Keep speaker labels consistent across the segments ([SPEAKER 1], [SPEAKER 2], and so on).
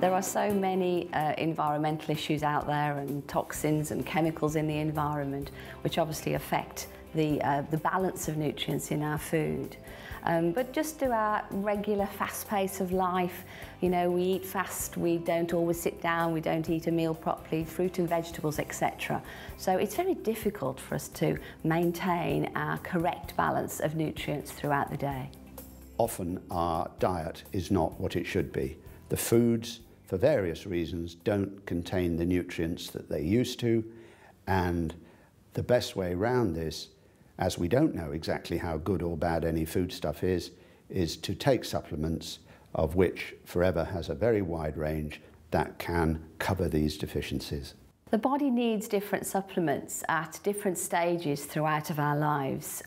[SPEAKER 1] There are so many environmental issues out there and toxins and chemicals in the environment which obviously affect the balance of nutrients in our food. But just through our regular fast pace of life, you know, we eat fast, we don't always sit down, we don't eat a meal properly, fruit and vegetables, etc. So it's very difficult for us to maintain our correct balance of nutrients throughout the day.
[SPEAKER 2] Often our diet is not what it should be. The foods, for various reasons, don't contain the nutrients that they used to, and the best way around this, as we don't know exactly how good or bad any foodstuff is to take supplements, of which Forever has a very wide range that can cover these deficiencies.
[SPEAKER 1] The body needs different supplements at different stages throughout of our lives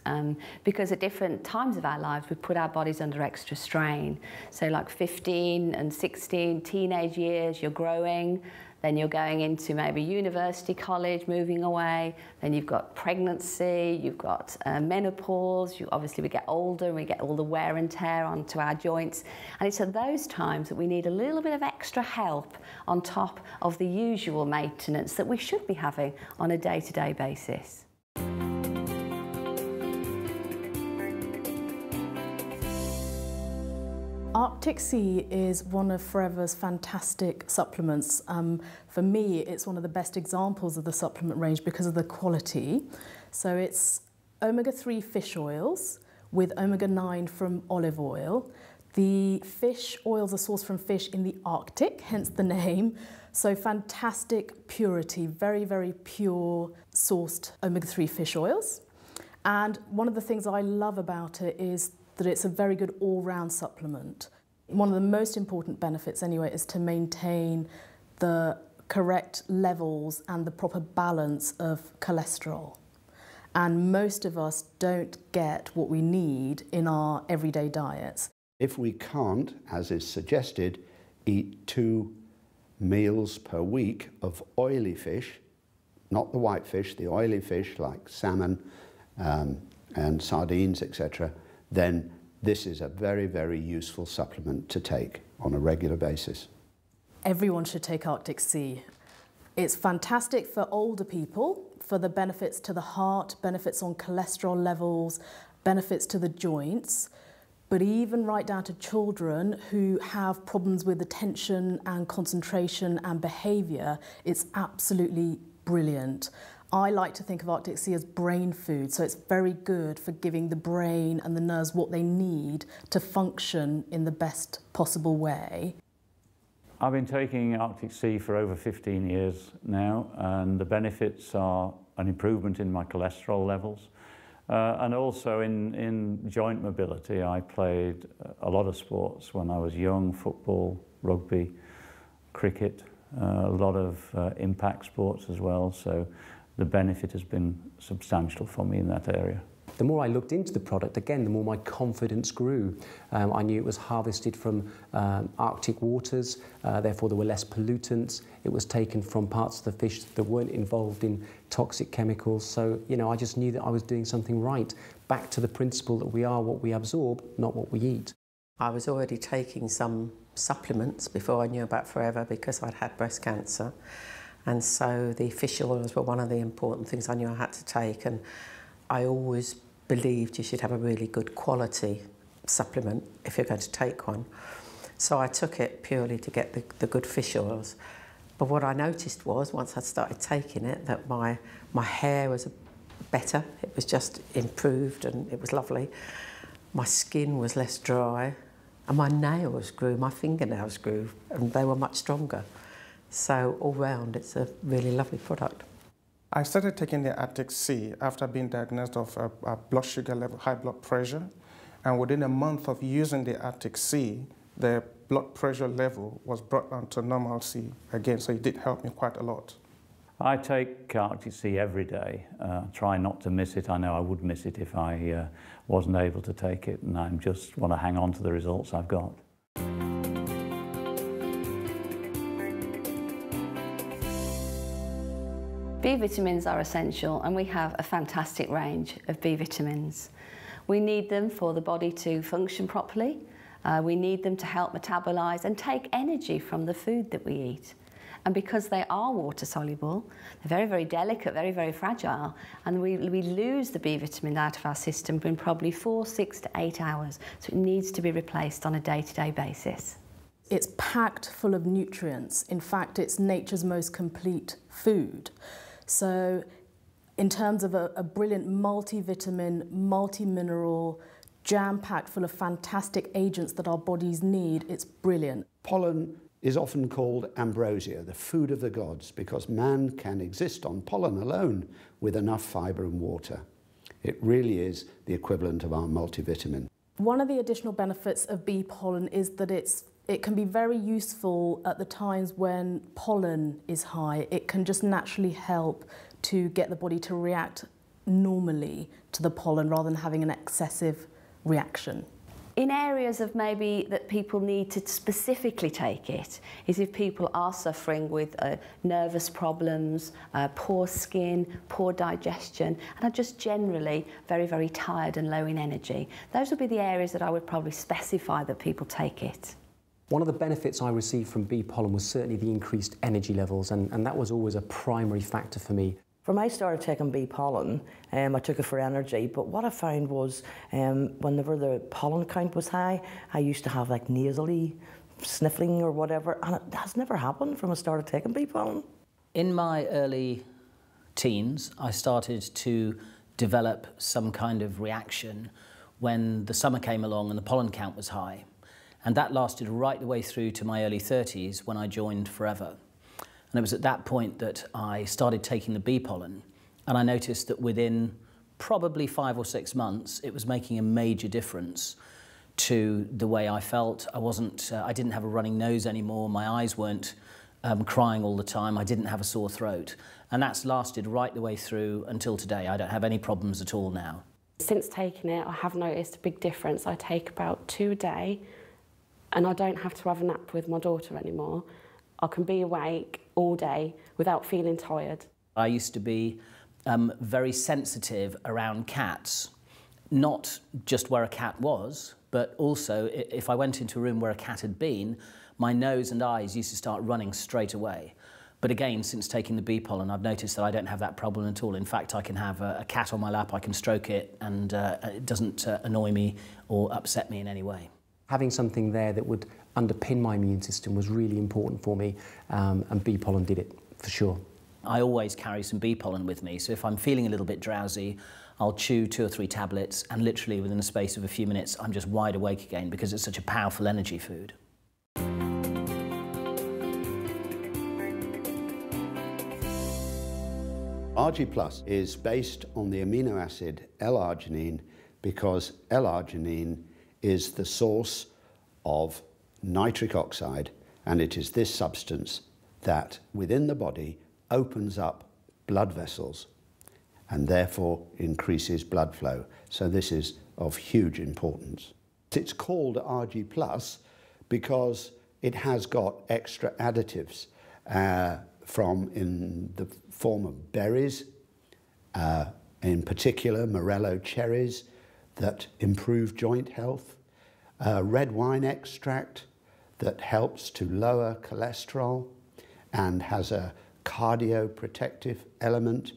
[SPEAKER 1] because at different times of our lives we put our bodies under extra strain. So like 15 and 16, teenage years, you're growing, then you're going into maybe university, college, moving away, then you've got pregnancy, you've got menopause, obviously we get older and we get all the wear and tear onto our joints, and it's at those times that we need a little bit of extra help on top of the usual maintenance that we should be having on a day-to-day basis.
[SPEAKER 3] Arctic Sea is one of Forever's fantastic supplements. For me, it's one of the best examples of the supplement range because of the quality. So it's omega-3 fish oils with omega-9 from olive oil. The fish oils are sourced from fish in the Arctic, hence the name. So fantastic purity, very, very pure sourced omega-3 fish oils. And one of the things I love about it is that it's a very good all-round supplement. One of the most important benefits anyway is to maintain the correct levels and the proper balance of cholesterol. And most of us don't get what we need in our everyday diets.
[SPEAKER 2] If we can't, as is suggested, eat 2 meals per week of oily fish, not the white fish, the oily fish like salmon and sardines, etc., then this is a very, very useful supplement to take on a regular basis.
[SPEAKER 3] Everyone should take Arctic Sea. It's fantastic for older people, for the benefits to the heart, benefits on cholesterol levels, benefits to the joints, but even right down to children who have problems with attention and concentration and behaviour, it's absolutely brilliant. I like to think of Arctic Sea as brain food, so it's very good for giving the brain and the nerves what they need to function in the best possible way.
[SPEAKER 4] I've been taking Arctic Sea for over 15 years now, and the benefits are an improvement in my cholesterol levels and also in joint mobility. I played a lot of sports when I was young: football, rugby, cricket, a lot of impact sports as well. So the benefit has been substantial for me in that area.
[SPEAKER 5] The more I looked into the product, again, the more my confidence grew. I knew it was harvested from Arctic waters, therefore there were less pollutants. It was taken from parts of the fish that weren't involved in toxic chemicals. So, you know, I just knew that I was doing something right. Back to the principle that we are what we absorb, not what we eat.
[SPEAKER 6] I was already taking some supplements before I knew about Forever because I'd had breast cancer. And so the fish oils were one of the important things I knew I had to take, and I always believed you should have a really good quality supplement if you're going to take one. So I took it purely to get the good fish oils. But what I noticed was, once I started taking it, that my hair was better. It was just improved and it was lovely. My skin was less dry and my nails grew, my fingernails grew, and they were much stronger. So all round, it's a really lovely product.
[SPEAKER 7] I started taking the Arctic Sea after being diagnosed of blood sugar level, high blood pressure. And within a month of using the Arctic Sea, the blood pressure level was brought down to normalcy again. So it did help me quite a lot.
[SPEAKER 4] I take Arctic Sea every day. Try not to miss it. I know I would miss it if I wasn't able to take it, and I just want to hang on to the results I've got.
[SPEAKER 1] B vitamins are essential, and we have a fantastic range of B vitamins. We need them for the body to function properly, We need them to help metabolise and take energy from the food that we eat. And because they are water soluble, they're very, very delicate, very, very fragile, and we lose the B vitamin out of our system in probably 4, 6 to 8 hours. So it needs to be replaced on a day-to-day basis.
[SPEAKER 3] It's packed full of nutrients. In fact, it's nature's most complete food. So in terms of a brilliant multivitamin, multi-mineral, jam-packed full of fantastic agents that our bodies need, it's brilliant.
[SPEAKER 2] Pollen is often called ambrosia, the food of the gods, because man can exist on pollen alone with enough fibre and water. It really is the equivalent of our multivitamin.
[SPEAKER 3] One of the additional benefits of bee pollen is that it can be very useful at the times when pollen is high. It can just naturally help to get the body to react normally to the pollen rather than having an excessive reaction.
[SPEAKER 1] In areas of maybe that people need to specifically take it is if people are suffering with nervous problems, poor skin, poor digestion, and are just generally very, very tired and low in energy. Those would be the areas that I would probably specify that people take it.
[SPEAKER 5] One of the benefits I received from bee pollen was certainly the increased energy levels, and that was always a primary factor for me.
[SPEAKER 8] When I started taking bee pollen, I took it for energy, but what I found was whenever the pollen count was high, I used to have like nasally sniffling or whatever, and it has never happened from I started taking bee pollen.
[SPEAKER 9] In my early teens, I started to develop some kind of reaction when the summer came along and the pollen count was high. And that lasted right the way through to my early 30s when I joined Forever. And it was at that point that I started taking the bee pollen, and I noticed that within probably 5 or 6 months, it was making a major difference to the way I felt. I didn't have a running nose anymore. My eyes weren't crying all the time. I didn't have a sore throat. And that's lasted right the way through until today. I don't have any problems at all now.
[SPEAKER 10] Since taking it, I have noticed a big difference. I take about 2 a day, and I don't have to have a nap with my daughter anymore. I can be awake all day without feeling tired.
[SPEAKER 9] I used to be very sensitive around cats, not just where a cat was, but also if I went into a room where a cat had been, my nose and eyes used to start running straight away. But again, since taking the bee pollen, I've noticed that I don't have that problem at all. In fact, I can have a cat on my lap, I can stroke it, and it doesn't annoy me or upset me in any way.
[SPEAKER 5] Having something there that would underpin my immune system was really important for me, and bee pollen did it, for sure.
[SPEAKER 9] I always carry some bee pollen with me, so if I'm feeling a little bit drowsy, I'll chew 2 or 3 tablets, and literally within the space of a few minutes, I'm just wide awake again because it's such a powerful energy food.
[SPEAKER 2] RG Plus is based on the amino acid L-arginine because L-arginine is the source of nitric oxide, and it is this substance that within the body opens up blood vessels and therefore increases blood flow. So this is of huge importance. It's called RG Plus because it has got extra additives in the form of berries, in particular Morello cherries that improve joint health, red wine extract that helps to lower cholesterol and has a cardioprotective element,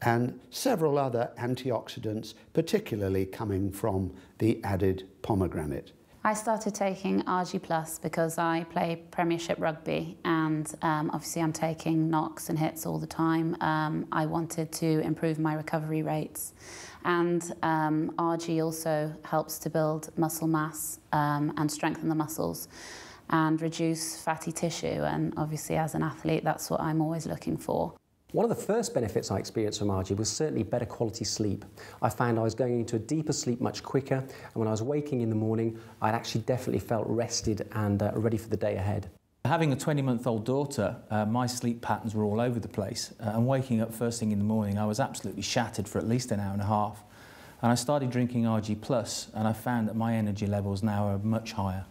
[SPEAKER 2] and several other antioxidants, particularly coming from the added pomegranate.
[SPEAKER 11] I started taking RG Plus because I play Premiership rugby, and obviously I'm taking knocks and hits all the time. I wanted to improve my recovery rates, and RG also helps to build muscle mass and strengthen the muscles and reduce fatty tissue, and obviously as an athlete that's what I'm always looking for.
[SPEAKER 5] One of the first benefits I experienced from RG was certainly better quality sleep. I found I was going into a deeper sleep much quicker, and when I was waking in the morning, I actually definitely felt rested and ready for the day ahead.
[SPEAKER 12] Having a 20-month-old daughter, my sleep patterns were all over the place, and waking up first thing in the morning, I was absolutely shattered for at least an hour and a half. And I started drinking RG Plus, and I found that my energy levels now are much higher.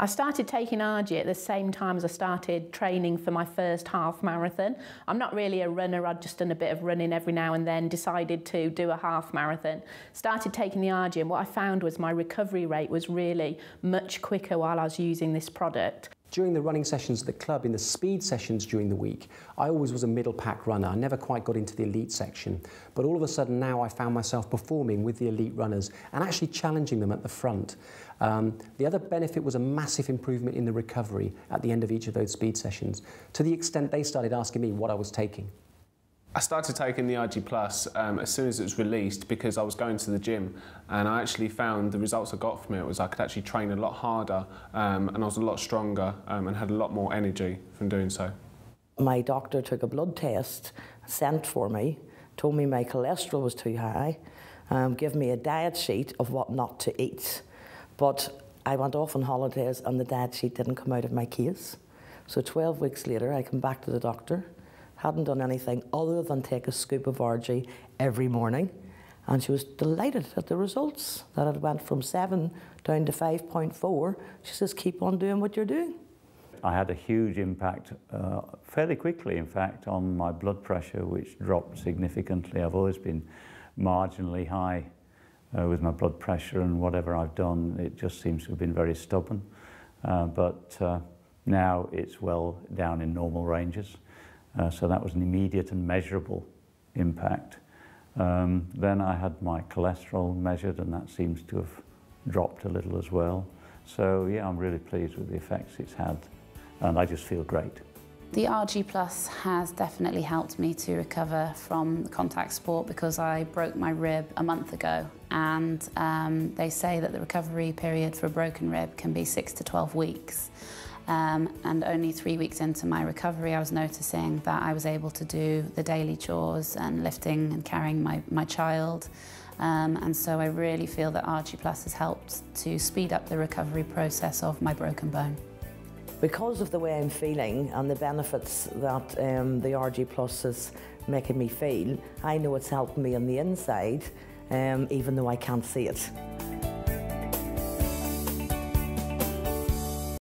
[SPEAKER 13] I started taking RG at the same time as I started training for my first half marathon. I'm not really a runner, I'd just done a bit of running every now and then, decided to do a half marathon. Started taking the RG, and what I found was my recovery rate was really much quicker while I was using this product.
[SPEAKER 5] During the running sessions at the club, in the speed sessions during the week, I always was a middle pack runner. I never quite got into the elite section. But all of a sudden now I found myself performing with the elite runners and actually challenging them at the front. The other benefit was a massive improvement in the recovery at the end of each of those speed sessions, to the extent they started asking me what I was taking.
[SPEAKER 14] I started taking the RG Plus as soon as it was released because I was going to the gym, and I actually found the results I got from it was I could actually train a lot harder and I was a lot stronger and had a lot more energy from doing so.
[SPEAKER 8] My doctor took a blood test, sent for me, told me my cholesterol was too high, gave me a diet sheet of what not to eat. But I went off on holidays and the diet sheet didn't come out of my case. So 12 weeks later I come back to the doctor. Hadn't done anything other than take a scoop of RG every morning, and she was delighted at the results, that it went from 7 down to 5.4. She says, keep on doing what you're doing.
[SPEAKER 4] I had a huge impact, fairly quickly in fact, on my blood pressure, which dropped significantly. I've always been marginally high with my blood pressure, and whatever I've done, it just seems to have been very stubborn. But now it's well down in normal ranges. So that was an immediate and measurable impact. Then I had my cholesterol measured, and that seems to have dropped a little as well. So yeah, I'm really pleased with the effects it's had, and I just feel great.
[SPEAKER 11] The RG Plus has definitely helped me to recover from contact sport because I broke my rib a month ago, and they say that the recovery period for a broken rib can be 6 to 12 weeks. And only 3 weeks into my recovery, I was noticing that I was able to do the daily chores and lifting and carrying my child. And so I really feel that RG Plus has helped to speed up the recovery process of my broken bone.
[SPEAKER 8] Because of the way I'm feeling and the benefits that the RG Plus is making me feel, I know it's helping me on the inside, even though I can't see it.